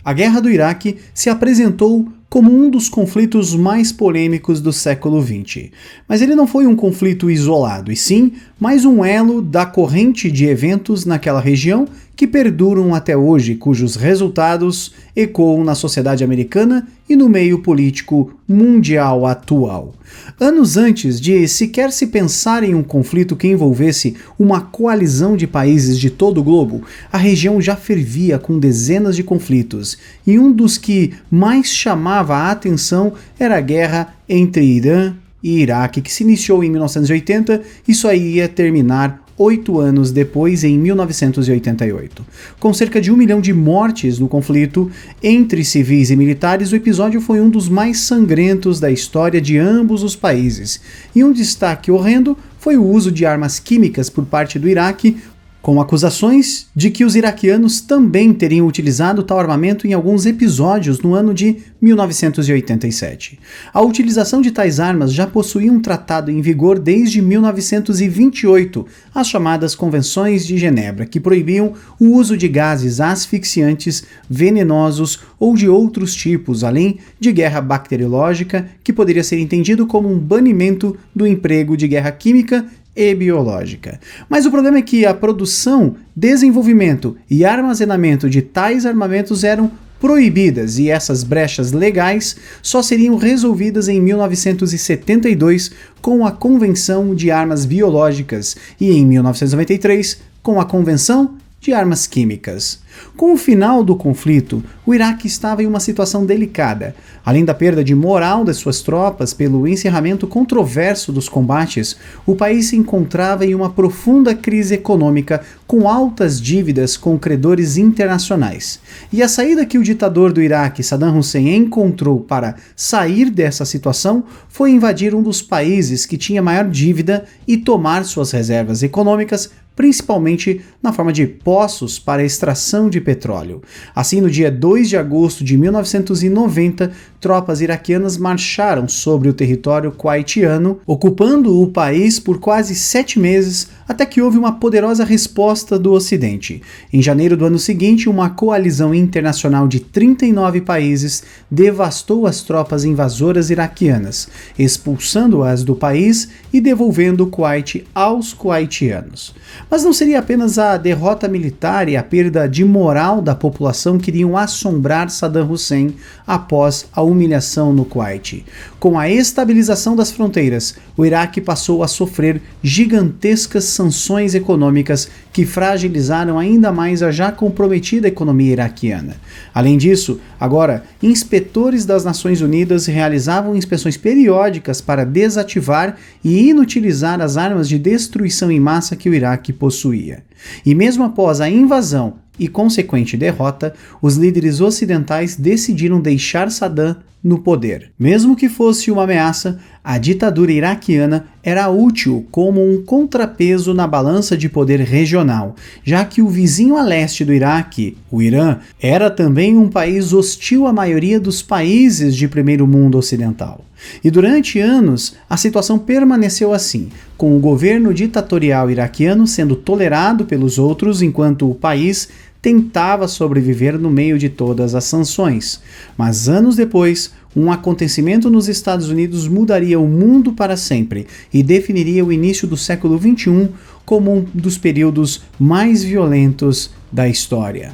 A Guerra do Iraque se apresentou como um dos conflitos mais polêmicos do século XX. Mas ele não foi um conflito isolado, e sim mais um elo da corrente de eventos naquela região que perduram até hoje, cujos resultados ecoam na sociedade americana e no meio político mundial atual. Anos antes de sequer se pensar em um conflito que envolvesse uma coalizão de países de todo o globo, a região já fervia com dezenas de conflitos, e um dos que mais chamava a atenção era a guerra entre Irã e Iraque, que se iniciou em 1980 e só ia terminar 8 anos depois, em 1988. Com cerca de 1 milhão de mortes no conflito entre civis e militares, o episódio foi um dos mais sangrentos da história de ambos os países. E um destaque horrendo foi o uso de armas químicas por parte do Iraque, com acusações de que os iraquianos também teriam utilizado tal armamento em alguns episódios no ano de 1987. A utilização de tais armas já possuía um tratado em vigor desde 1928, as chamadas Convenções de Genebra, que proibiam o uso de gases asfixiantes, venenosos ou de outros tipos, além de guerra bacteriológica, que poderia ser entendido como um banimento do emprego de guerra química e biológica. Mas o problema é que a produção, desenvolvimento e armazenamento de tais armamentos eram proibidas, e essas brechas legais só seriam resolvidas em 1972 com a Convenção de Armas Biológicas e em 1993 com a Convenção de Armas Químicas. Com o final do conflito, o Iraque estava em uma situação delicada. Além da perda de moral das suas tropas pelo encerramento controverso dos combates, o país se encontrava em uma profunda crise econômica, com altas dívidas com credores internacionais. E a saída que o ditador do Iraque, Saddam Hussein, encontrou para sair dessa situação foi invadir um dos países que tinha maior dívida e tomar suas reservas econômicas, principalmente na forma de poços para extração de petróleo. Assim, no dia 2 de agosto de 1990, tropas iraquianas marcharam sobre o território kuwaitiano, ocupando o país por quase 7 meses, até que houve uma poderosa resposta do Ocidente. Em janeiro do ano seguinte, uma coalizão internacional de 39 países devastou as tropas invasoras iraquianas, expulsando-as do país e devolvendo o Kuwait aos kuwaitianos. Mas não seria apenas a derrota militar e a perda de moral da população que iriam assombrar Saddam Hussein após a humilhação no Kuwait. Com a estabilização das fronteiras, o Iraque passou a sofrer gigantescas sanções econômicas que fragilizaram ainda mais a já comprometida economia iraquiana. Além disso, agora, inspetores das Nações Unidas realizavam inspeções periódicas para desativar e inutilizar as armas de destruição em massa que o Iraque possuía. E mesmo após a invasão e consequente derrota, os líderes ocidentais decidiram deixar Saddam no poder. Mesmo que fosse uma ameaça, a ditadura iraquiana era útil como um contrapeso na balança de poder regional, já que o vizinho a leste do Iraque, o Irã, era também um país hostil à maioria dos países de primeiro mundo ocidental. E durante anos, a situação permaneceu assim, com o governo ditatorial iraquiano sendo tolerado pelos outros enquanto o país tentava sobreviver no meio de todas as sanções. Mas anos depois, um acontecimento nos Estados Unidos mudaria o mundo para sempre e definiria o início do século XXI como um dos períodos mais violentos da história.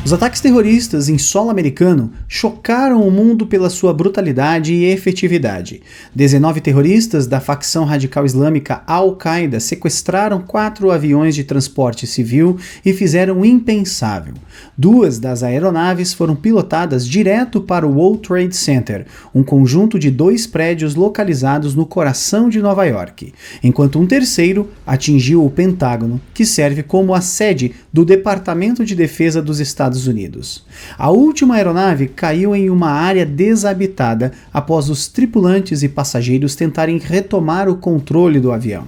Os ataques terroristas em solo americano chocaram o mundo pela sua brutalidade e efetividade. 19 terroristas da facção radical islâmica Al-Qaeda sequestraram 4 aviões de transporte civil e fizeram o impensável. 2 das aeronaves foram pilotadas direto para o World Trade Center, um conjunto de 2 prédios localizados no coração de Nova York, enquanto um terceiro atingiu o Pentágono, que serve como a sede do Departamento de Defesa dos Estados Unidos. A última aeronave caiu em uma área desabitada após os tripulantes e passageiros tentarem retomar o controle do avião.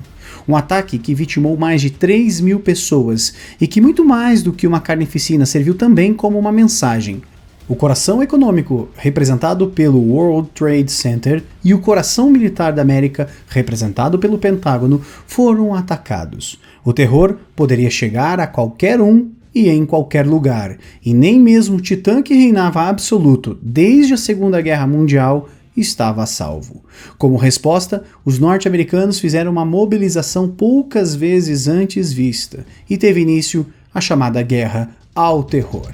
Um ataque que vitimou mais de 3.000 pessoas e que, muito mais do que uma carnificina, serviu também como uma mensagem. O coração econômico, representado pelo World Trade Center, e o coração militar da América, representado pelo Pentágono, foram atacados. O terror poderia chegar a qualquer um e em qualquer lugar, e nem mesmo o titã que reinava absoluto desde a Segunda Guerra Mundial estava a salvo. Como resposta, os norte-americanos fizeram uma mobilização poucas vezes antes vista, e teve início a chamada Guerra ao Terror.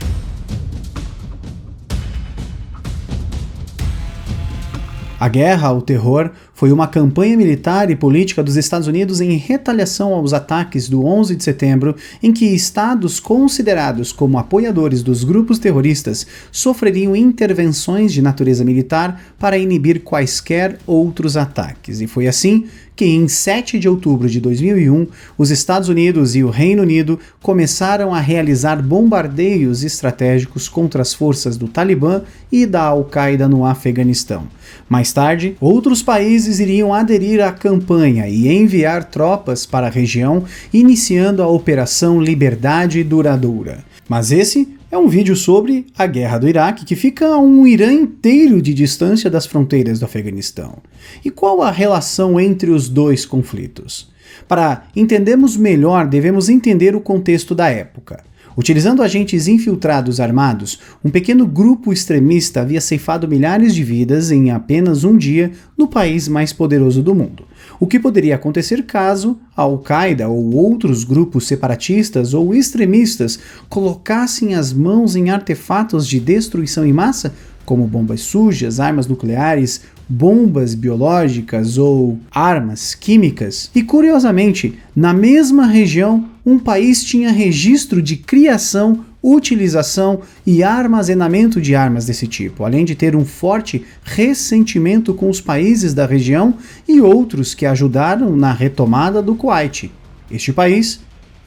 A Guerra ao Terror foi uma campanha militar e política dos Estados Unidos em retaliação aos ataques do 11 de setembro, em que estados considerados como apoiadores dos grupos terroristas sofreriam intervenções de natureza militar para inibir quaisquer outros ataques. E foi assim que, em 7 de outubro de 2001, os Estados Unidos e o Reino Unido começaram a realizar bombardeios estratégicos contra as forças do Talibã e da Al-Qaeda no Afeganistão. Mais tarde, outros países iriam aderir à campanha e enviar tropas para a região, iniciando a Operação Liberdade Duradoura. Mas esse é um vídeo sobre a Guerra do Iraque, que fica a um Irã inteiro de distância das fronteiras do Afeganistão. E qual a relação entre os dois conflitos? Para entendermos melhor, devemos entender o contexto da época. Utilizando agentes infiltrados armados, um pequeno grupo extremista havia ceifado milhares de vidas em apenas um dia no país mais poderoso do mundo. O que poderia acontecer caso a Al-Qaeda ou outros grupos separatistas ou extremistas colocassem as mãos em artefatos de destruição em massa, como bombas sujas, armas nucleares, bombas biológicas ou armas químicas? E, curiosamente, na mesma região, um país tinha registro de criação, utilização e armazenamento de armas desse tipo, além de ter um forte ressentimento com os países da região e outros que ajudaram na retomada do Kuwait. Este país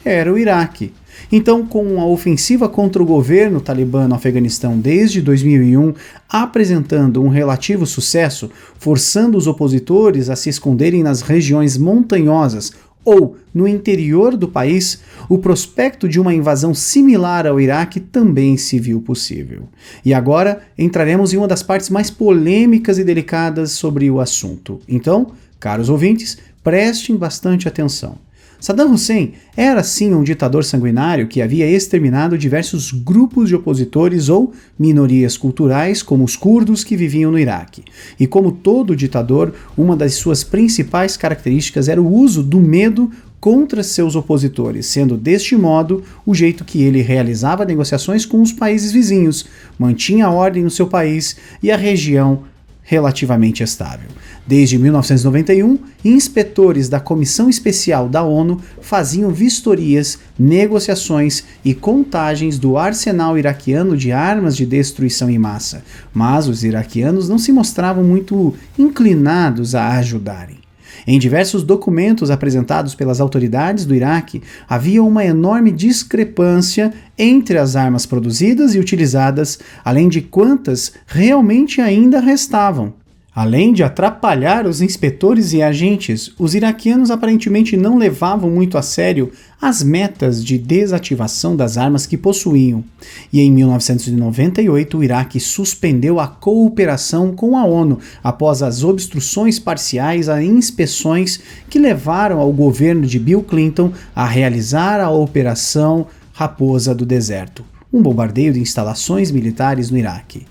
era o Iraque. Então, com a ofensiva contra o governo talibã no Afeganistão desde 2001, apresentando um relativo sucesso, forçando os opositores a se esconderem nas regiões montanhosas ou no interior do país, o prospecto de uma invasão similar ao Iraque também se viu possível. E agora entraremos em uma das partes mais polêmicas e delicadas sobre o assunto. Então, caros ouvintes, prestem bastante atenção. Saddam Hussein era sim um ditador sanguinário que havia exterminado diversos grupos de opositores ou minorias culturais, como os curdos que viviam no Iraque. E como todo ditador, uma das suas principais características era o uso do medo contra seus opositores, sendo deste modo o jeito que ele realizava negociações com os países vizinhos, mantinha a ordem no seu país e a região relativamente estável. Desde 1991, inspetores da Comissão Especial da ONU faziam vistorias, negociações e contagens do arsenal iraquiano de armas de destruição em massa, mas os iraquianos não se mostravam muito inclinados a ajudarem. Em diversos documentos apresentados pelas autoridades do Iraque, havia uma enorme discrepância entre as armas produzidas e utilizadas, além de quantas realmente ainda restavam. Além de atrapalhar os inspetores e agentes, os iraquianos aparentemente não levavam muito a sério as metas de desativação das armas que possuíam. E em 1998, o Iraque suspendeu a cooperação com a ONU após as obstruções parciais a inspeções que levaram ao governo de Bill Clinton a realizar a Operação Raposa do Deserto, um bombardeio de instalações militares no Iraque.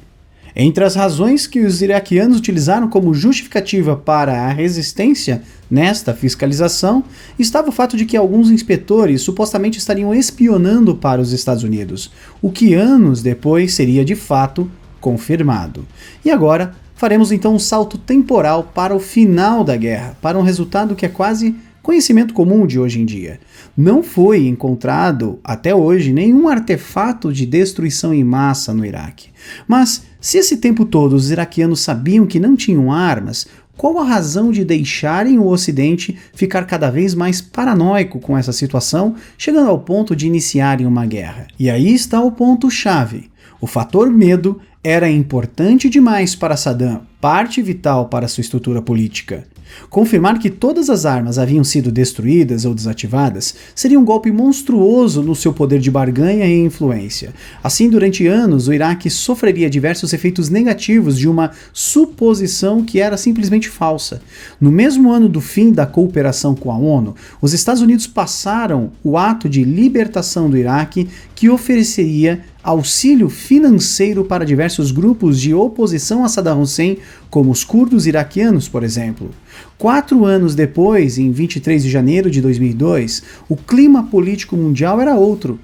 Entre as razões que os iraquianos utilizaram como justificativa para a resistência nesta fiscalização estava o fato de que alguns inspetores supostamente estariam espionando para os Estados Unidos, o que anos depois seria de fato confirmado. E agora faremos então um salto temporal para o final da guerra, para um resultado que é quase conhecimento comum de hoje em dia. Não foi encontrado, até hoje, nenhum artefato de destruição em massa no Iraque. Mas, se esse tempo todo os iraquianos sabiam que não tinham armas, qual a razão de deixarem o Ocidente ficar cada vez mais paranoico com essa situação, chegando ao ponto de iniciarem uma guerra? E aí está o ponto-chave. O fator medo era importante demais para Saddam, parte vital para sua estrutura política. Confirmar que todas as armas haviam sido destruídas ou desativadas seria um golpe monstruoso no seu poder de barganha e influência. Assim, durante anos, o Iraque sofreria diversos efeitos negativos de uma suposição que era simplesmente falsa. No mesmo ano do fim da cooperação com a ONU, os Estados Unidos passaram o ato de libertação do Iraque, que ofereceria auxílio financeiro para diversos grupos de oposição a Saddam Hussein, como os curdos iraquianos, por exemplo. 4 anos depois, em 23 de janeiro de 2002, o clima político mundial era outro.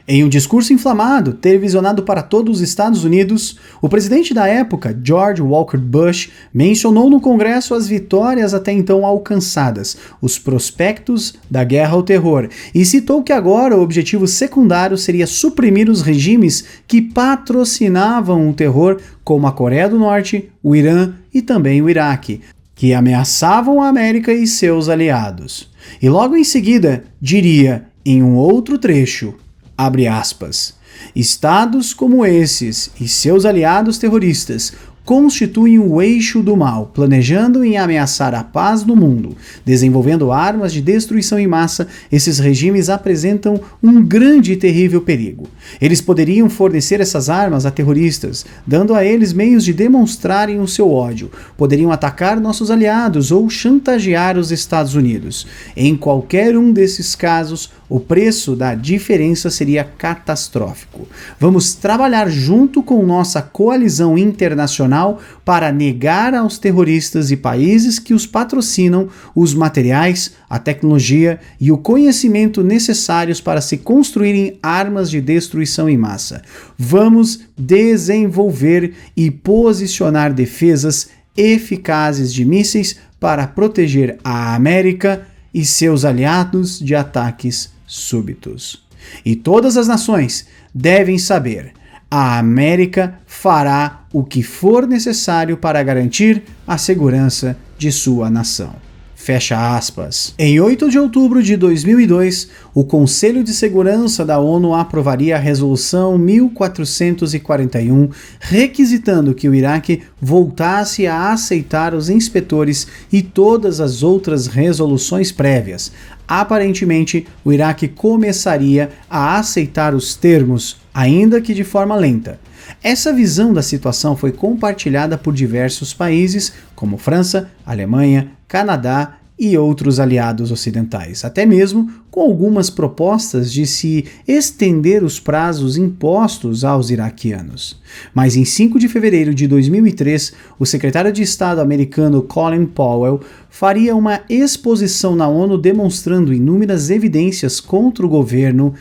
Em um discurso inflamado, televisionado para todos os Estados Unidos, o presidente da época, George Walker Bush, mencionou no Congresso as vitórias até então alcançadas, os prospectos da guerra ao terror, e citou que agora o objetivo secundário seria suprimir os regimes que patrocinavam o terror, como a Coreia do Norte, o Irã e também o Iraque, que ameaçavam a América e seus aliados. E logo em seguida, diria, em um outro trecho, abre aspas, estados como esses e seus aliados terroristas constituem o eixo do mal, planejando em ameaçar a paz do mundo. Desenvolvendo armas de destruição em massa, esses regimes apresentam um grande e terrível perigo. Eles poderiam fornecer essas armas a terroristas, dando a eles meios de demonstrarem o seu ódio. Poderiam atacar nossos aliados ou chantagear os Estados Unidos. Em qualquer um desses casos, o preço da diferença seria catastrófico. Vamos trabalhar junto com nossa coalizão internacional para negar aos terroristas e países que os patrocinam os materiais, a tecnologia e o conhecimento necessários para se construírem armas de destruição em massa. Vamos desenvolver e posicionar defesas eficazes de mísseis para proteger a América e seus aliados de ataques súbitos. E todas as nações devem saber: a América fará o que for necessário para garantir a segurança de sua nação. Fecha aspas. Em 8 de outubro de 2002, o Conselho de Segurança da ONU aprovaria a Resolução 1441, requisitando que o Iraque voltasse a aceitar os inspetores e todas as outras resoluções prévias. Aparentemente, o Iraque começaria a aceitar os termos, ainda que de forma lenta. Essa visão da situação foi compartilhada por diversos países, como França, Alemanha, Canadá e outros aliados ocidentais, até mesmo com algumas propostas de se estender os prazos impostos aos iraquianos. Mas em 5 de fevereiro de 2003, o secretário de Estado americano Colin Powell faria uma exposição na ONU demonstrando inúmeras evidências contra o governo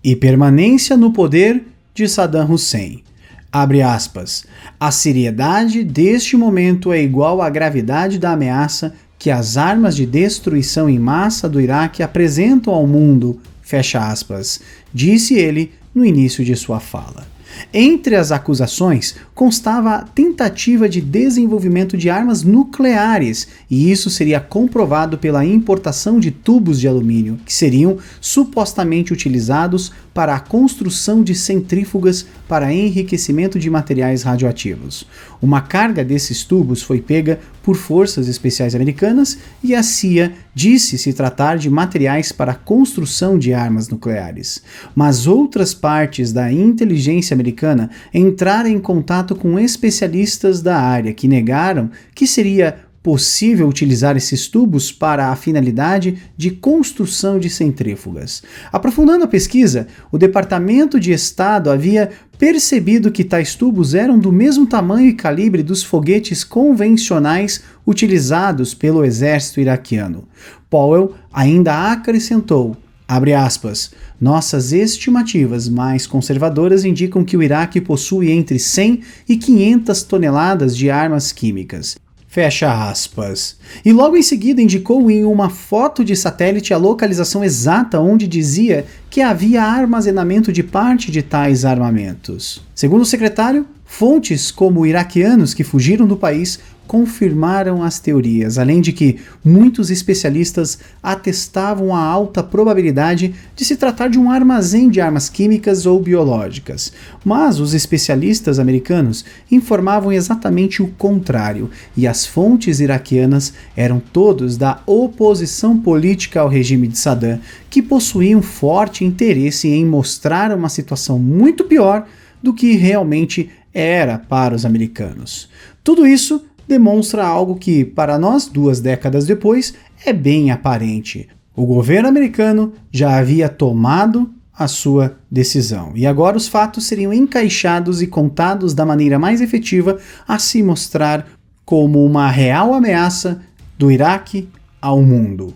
e permanência no poder de Saddam Hussein. Abre aspas, a seriedade deste momento é igual à gravidade da ameaça que as armas de destruição em massa do Iraque apresentam ao mundo, fecha aspas, disse ele no início de sua fala. Entre as acusações constava a tentativa de desenvolvimento de armas nucleares, e isso seria comprovado pela importação de tubos de alumínio, que seriam supostamente utilizados para a construção de centrífugas para enriquecimento de materiais radioativos. Uma carga desses tubos foi pega por forças especiais americanas e a CIA disse se tratar de materiais para a construção de armas nucleares. Mas outras partes da inteligência americana entraram em contato com especialistas da área que negaram que seria possível utilizar esses tubos para a finalidade de construção de centrífugas. Aprofundando a pesquisa, o Departamento de Estado havia percebido que tais tubos eram do mesmo tamanho e calibre dos foguetes convencionais utilizados pelo exército iraquiano. Powell ainda acrescentou, abre aspas, nossas estimativas mais conservadoras indicam que o Iraque possui entre 100 e 500 toneladas de armas químicas. Fecha aspas. E logo em seguida indicou em uma foto de satélite a localização exata onde dizia que havia armazenamento de parte de tais armamentos. Segundo o secretário, fontes como iraquianos que fugiram do país confirmaram as teorias, além de que muitos especialistas atestavam a alta probabilidade de se tratar de um armazém de armas químicas ou biológicas. Mas os especialistas americanos informavam exatamente o contrário, e as fontes iraquianas eram todos da oposição política ao regime de Saddam, que possuíam forte interesse em mostrar uma situação muito pior do que realmente era para os americanos. Tudo isso demonstra algo que, para nós, 2 décadas depois, é bem aparente. O governo americano já havia tomado a sua decisão, e agora os fatos seriam encaixados e contados da maneira mais efetiva a se mostrar como uma real ameaça do Iraque ao mundo.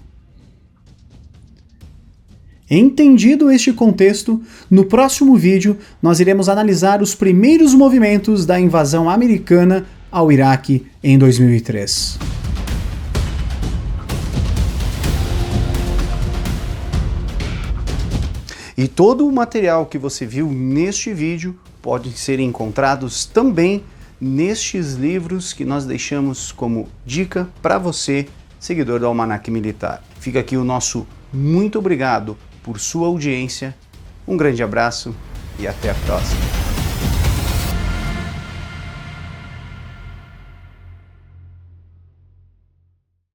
Entendido este contexto, no próximo vídeo nós iremos analisar os primeiros movimentos da invasão americana ao Iraque em 2003. E todo o material que você viu neste vídeo pode ser encontrados também nestes livros que nós deixamos como dica para você, seguidor do Almanac Militar. Fica aqui o nosso muito obrigado por sua audiência, um grande abraço e até a próxima.